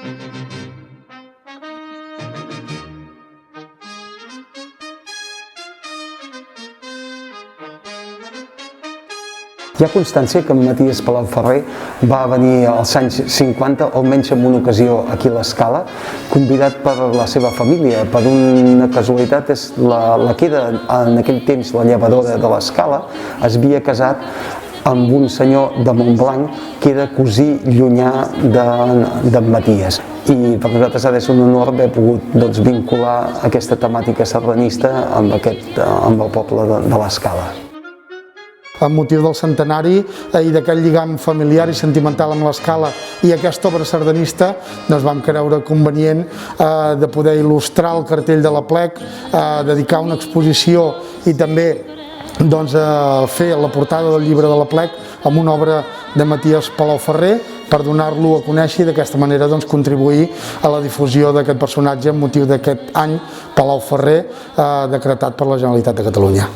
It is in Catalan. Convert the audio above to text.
Hi ha constància que Maties Palau-Ferrer va venir als anys 50, almenys en una ocasió aquí a l'Escala, convidat per la seva família. Per una casualitat, la que era en aquell temps la llevadora de l'Escala es havia casat amb un senyor de Montblanc que era cosí llunyà d'en Maties. I per nosaltres ha de ser un honor haver pogut vincular aquesta temàtica sardanista amb el poble de l'Escala. Amb motiu del centenari i d'aquest lligam familiar i sentimental amb l'Escala i aquesta obra sardanista, vam creure convenient de poder il·lustrar el cartell de l'Aplec, dedicar una exposició i també fer la portada del llibre de l'Aplec amb una obra de Maties Palau-Ferrer per donar-lo a conèixer i d'aquesta manera contribuir a la difusió d'aquest personatge amb motiu d'aquest any Palau-Ferrer decretat per la Generalitat de Catalunya.